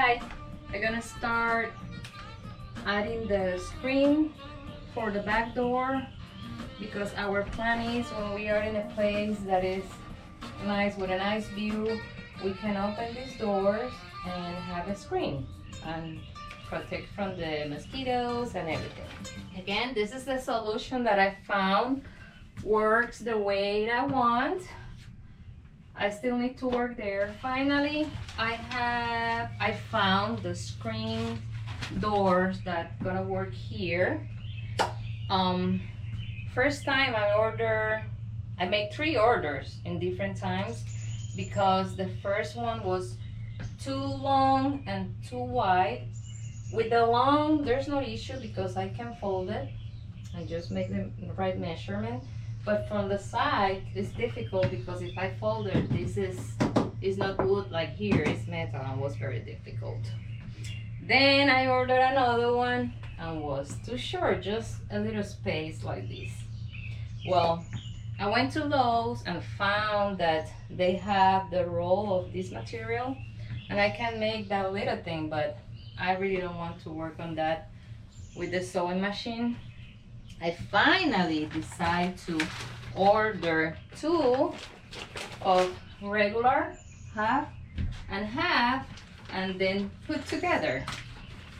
Hi, I'm gonna start adding the screen for the back door because our plan is when we are in a place that is nice with a nice view, we can open these doors and have a screen and protect from the mosquitoes and everything. Again, this is the solution that I found works the way I want. I still need to work there. Finally, I found the screen doors that gonna work here. First time I made 3 orders in different times because the first one was too long and too wide. With the long, there's no issue because I can fold it and just make the right measurement. But from the side, it's difficult because if I fold it, this is not wood like here, it's metal and was very difficult. Then I ordered another one and was too short, just a little space like this. Well, I went to Lowe's and found that they have the roll of this material and I can make that little thing, but I really don't want to work on that with the sewing machine. I finally decided to order 2 of regular, half and half, and then put together.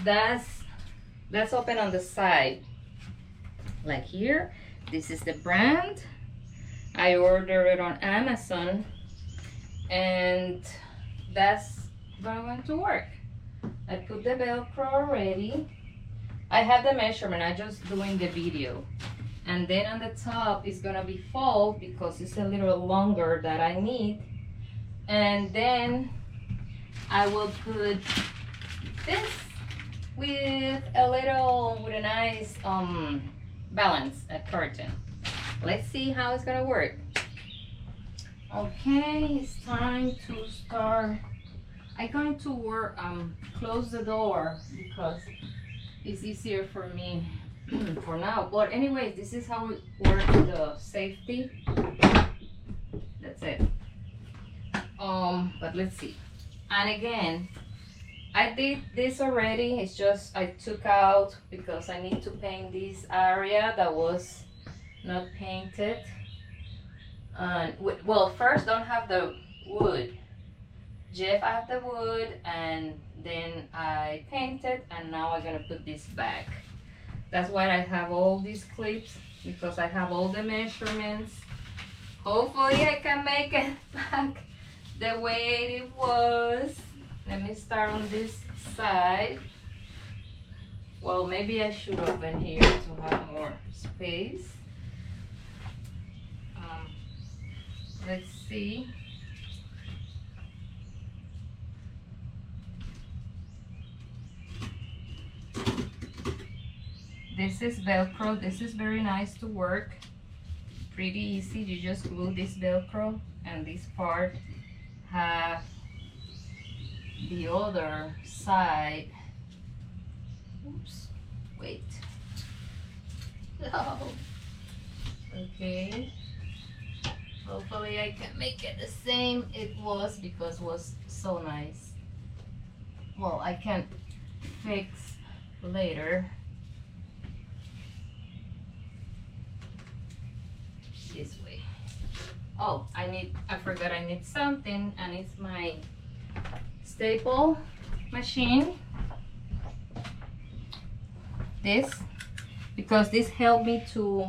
That's open on the side. Like here, this is the brand. I ordered it on Amazon and that's going to work. I put the velcro already. I have the measurement, I just doing the video. And then on the top is gonna be fold because it's a little longer that I need. And then I will put this with a nice balance, a curtain. Let's see how it's gonna work. Okay, it's time to start. I'm going to work, close the door because it's easier for me for now. But anyways, this is how we work the safety. That's it. But let's see. And again, I did this already. It's just I took out because I need to paint this area that was not painted. And well, first don't have the wood. Jeff had the wood and then I painted and now I'm gonna put this back. That's why I have all these clips because I have all the measurements. Hopefully I can make it back the way it was. Let me start on this side. Well, maybe I should open here to have more space. Let's see. This is velcro. This is very nice to work, pretty easy. You just glue this velcro and this part have the other side. Oops, wait. Oh. Okay, hopefully I can make it the same it was because it was so nice. Well, I can fix later. This way. Oh, I forgot I need something, and it's my staple machine. This, because this helped me to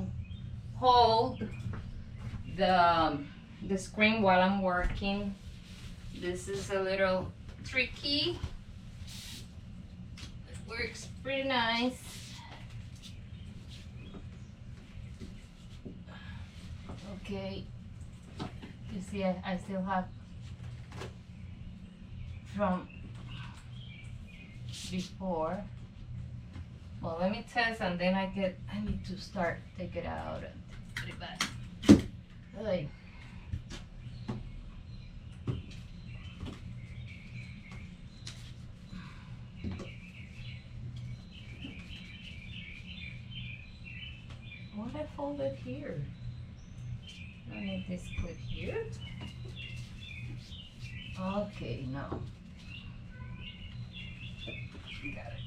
hold the screen while I'm working. This is a little tricky. It works pretty nice. Okay, you see I still have from before. Well, let me test and then I need to start take it out and put it back. Hey. What I folded here? I need this clip here. Okay, now Got it.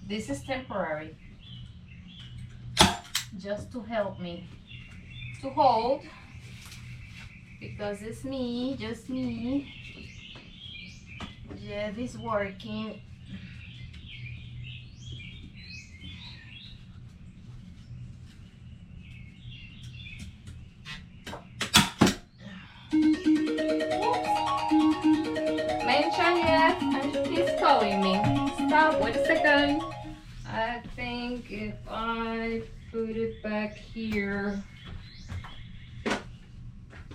This is temporary, just to help me to hold, because it's me, just me. Jeff is working. Mention Jeff, and he's calling me. Stop, wait a second. I think if I put it back here.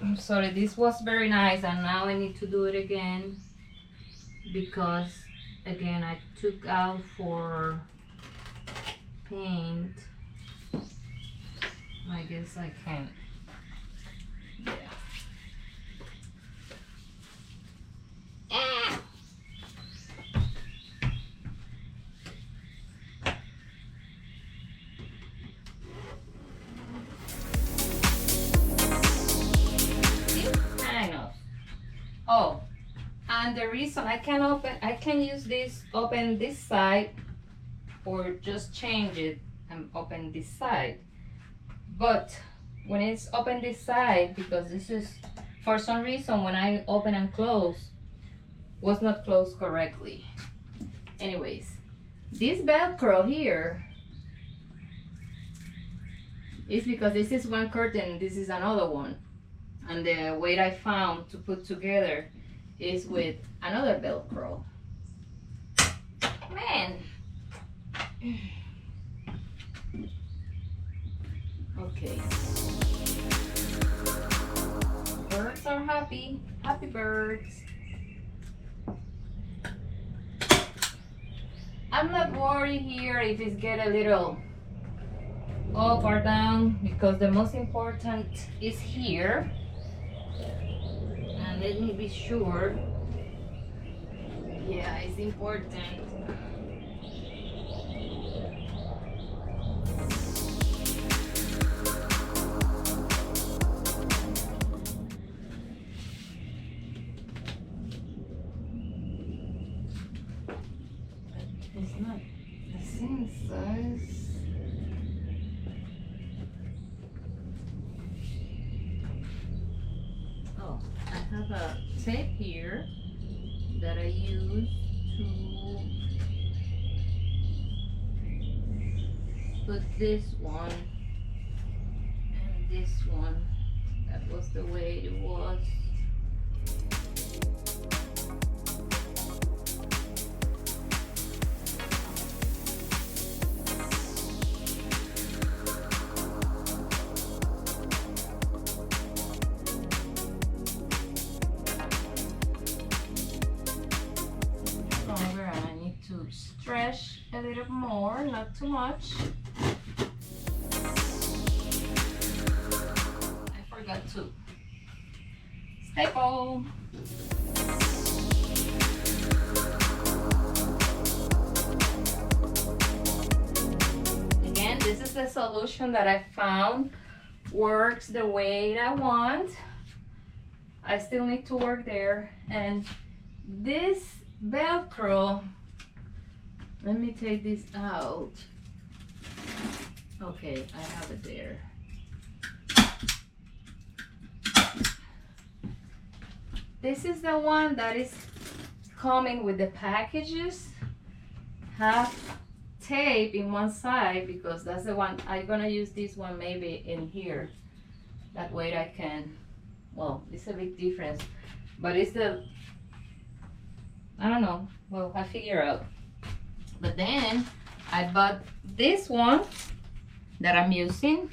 I'm sorry, this was very nice, and now I need to do it again because again I took out for paint. I guess I can. Yeah. Oh, and the reason I can use this, open this side, or just change it and open this side. But when it's open this side, because this is, for some reason, when I open and close, was not closed correctly. Anyways, this Velcro here is because this is one curtain, this is another one. And the way I found to put together is with another Velcro. Man. Okay. Birds are happy. Happy birds. I'm not worried here if it's get a little up or down, because the most important is here. And let me be sure. Yeah, it's important. It's not the same size. Oh, I have a tape here that I use to put this one and this one. That was the way it was. Stretch a little more, not too much. I forgot to staple. Again, this is the solution that I found works the way I want. I still need to work there. And this Velcro, let me take this out. Okay, I have it there. This is the one that is coming with the packages. Have tape in one side, because that's the one I'm gonna use. This one maybe in here. That way I can, well, it's a big difference, but it's the, I don't know, well, I figure out. But then I bought this one that I'm using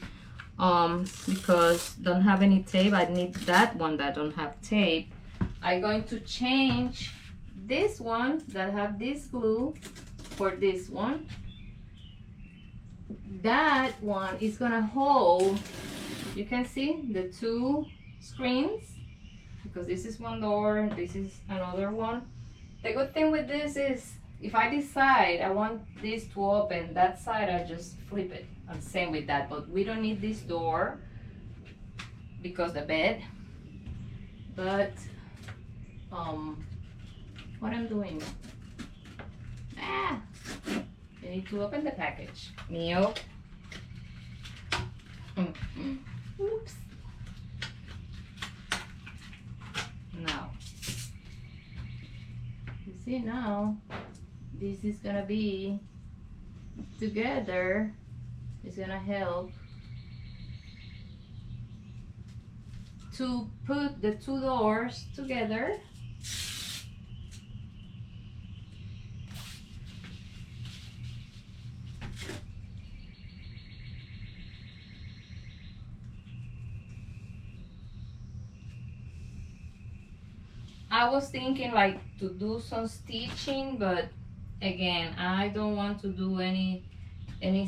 because don't have any tape. I need that one that don't have tape. I'm going to change this one that have this glue for this one. That one is gonna hold, you can see the two screens, because this is one door, this is another one. The good thing with this is, if I decide I want this to open that side, I just flip it. And same with that, but we don't need this door because the bed. But what I'm doing? need to open the package. Mio. Oops. Now, you see now, this is gonna be together. It's gonna help to put the two doors together. I was thinking like to do some stitching, but again, I don't want to do any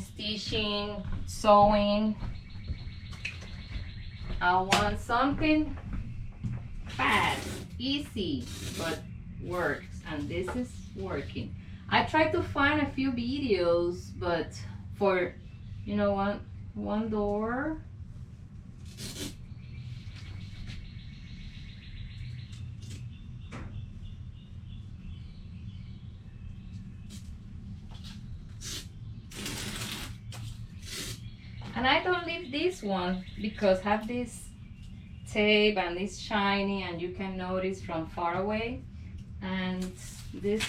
stitching, sewing. I want something fast, easy, but works, and this is working. I tried to find a few videos, but for, you know, one door. And I don't leave this one because have this tape and it's shiny and you can notice from far away. And this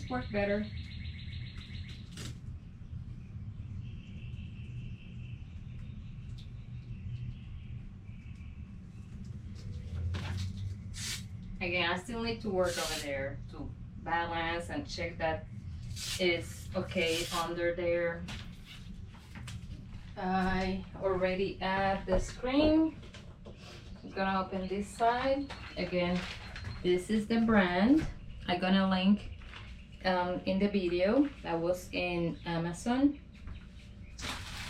works better. Again, I still need to work over there to balance and check that it's okay under there. I already add the screen. I'm gonna open this side. Again, this is the brand. I'm gonna link in the video that was in Amazon.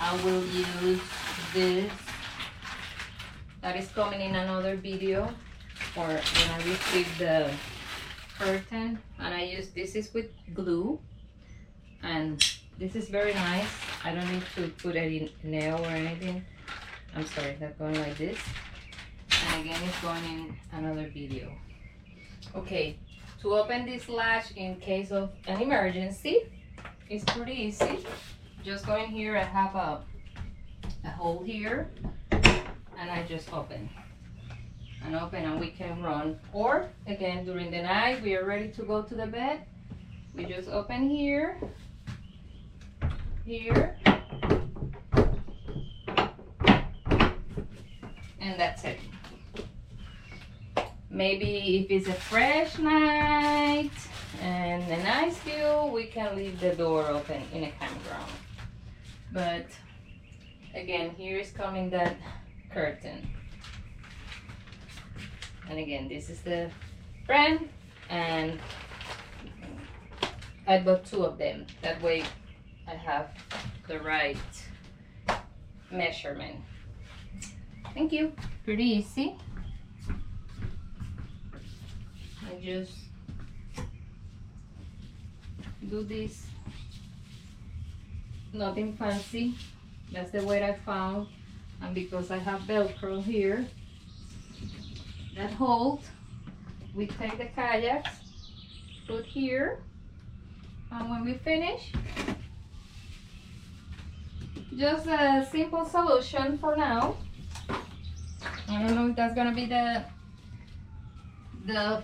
I will use this. That is coming in another video, or when I receive the curtain. And I use this is with glue, and this is very nice. I don't need to put any nail or anything. I'm sorry, that's going like this. And again, it's going in another video. Okay, to open this latch in case of an emergency, it's pretty easy. Just go in here, I have a hole here, and I just open. And we can run. Or, again, during the night, we are ready to go to the bed. We just open here. Here, and that's it. Maybe if it's a fresh night and a nice view, we can leave the door open in a campground. But again, here is coming that curtain. And again, this is the brand, and I bought two of them. That way I have the right measurement. Thank you. Pretty easy. I just do this. Nothing fancy. That's the way I found. And because I have velcro here that hold, we take the kayaks, put here, and when we finish, just a simple solution for now. I don't know if that's gonna be the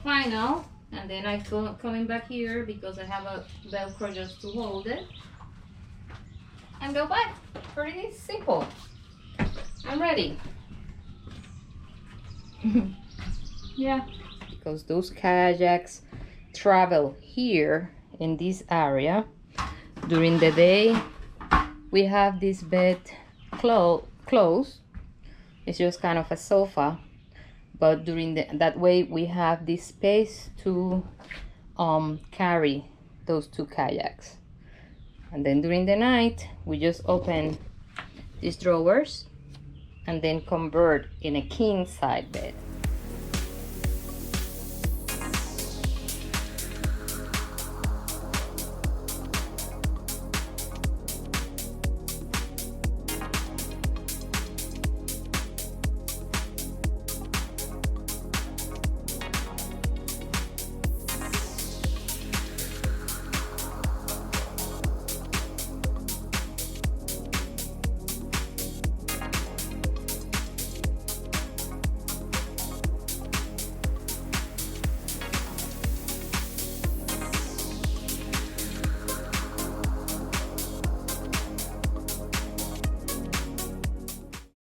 final, and then I go coming back here because I have a velcro just to hold it and go back. Pretty simple. I'm ready. Yeah, because those kayaks travel here in this area. During the day we have this bed closed. It's just kind of a sofa, but during that way we have this space to carry those two kayaks. And then during the night we just open these drawers and then convert in a king side bed.